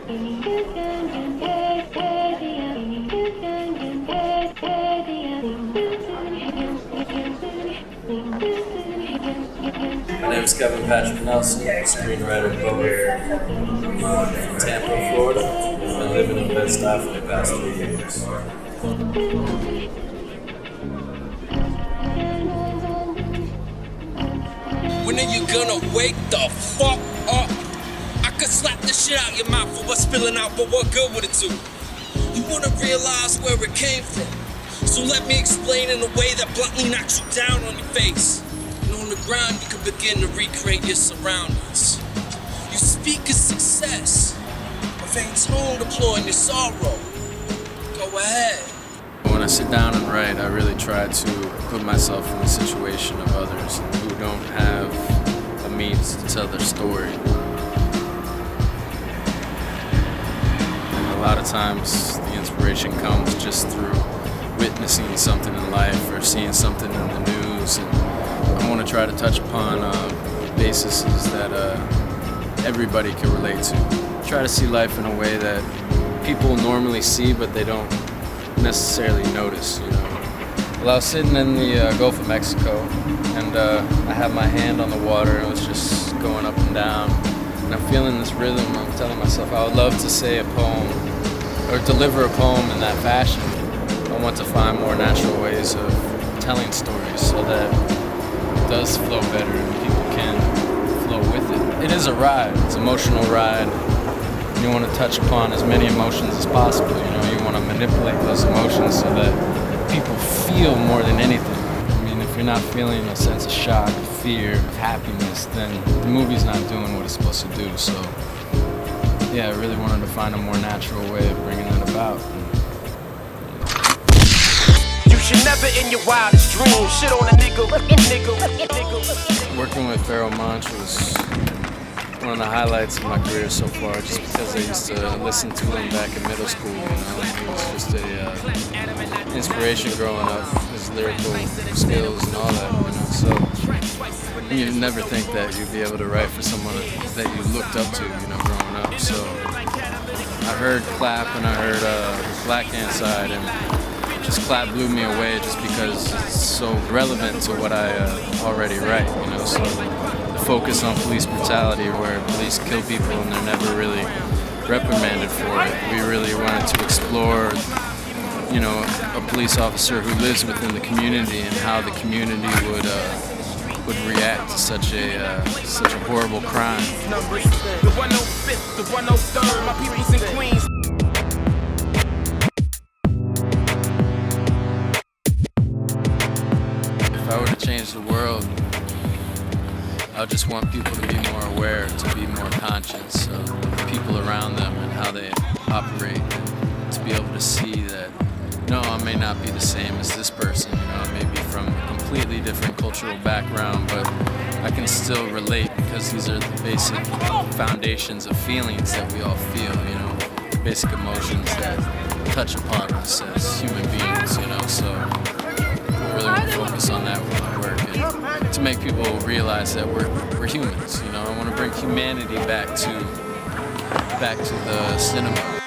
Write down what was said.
My name is Kevin Patrick Nelson, screenwriter and poet from Tampa, Florida. I've been living in Bed-Stuy for the past 3 years. When are you gonna wake the fuck up? I could slap the shit out your mouth for what's spilling out, but what good would it do? You wanna realize where it came from, so let me explain in a way that bluntly knocks you down on your face. And on the ground, you can begin to recreate your surroundings. You speak of success, a vain tone deploying your sorrow. Go ahead. When I sit down and write, I really try to put myself in the situation of others who don't have a means to tell their story. And a lot of times the inspiration comes just through witnessing something in life or seeing something in the news, and I want to try to touch upon bases that everybody can relate to. Try to see life in a way that people normally see but they don't necessarily notice, you know. Well, I was sitting in the Gulf of Mexico, and I had my hand on the water, and it was just going up and down, and I'm feeling this rhythm. I'm telling myself I would love to say a poem or deliver a poem in that fashion. I want to find more natural ways of telling stories so that it does flow better and people can flow with it. It is a ride. It's an emotional ride. You want to touch upon as many emotions as possible. You know, you want to manipulate those emotions so that people feel more than anything. I mean, if you're not feeling a sense of shock, of fear, of happiness, then the movie's not doing what it's supposed to do. So, yeah, I really wanted to find a more natural way of bringing that about. You should never in your wildest dreams shit on a nigga. Working with Pharoah Monch was one of the highlights of my career so far, just because I used to listen to him back in middle school. You know, he was just a inspiration growing up. His lyrical skills and all that. You know, so you'd never think that you'd be able to write for someone that you looked up to. You know, growing up. So I heard Clap and I heard Black Hand Side, and just Clap blew me away, just because it's so relevant to what I already write. You know, so. Focus on police brutality, where police kill people and they're never really reprimanded for it. We really wanted to explore, you know, a police officer who lives within the community and how the community would react to such a horrible crime. The 105th, the 103rd, my PB's in Queens. If I were to change the world, I just want people to be more aware, to be more conscious of the people around them and how they operate, and to be able to see that, no, I may not be the same as this person, you know, I may be from a completely different cultural background, but I can still relate, because these are the basic foundations of feelings that we all feel, you know, basic emotions that touch upon us as human beings, you know, so I really want to focus on that with my work, and to make people realize that we're humans, you know. I want to bring humanity back to the cinema.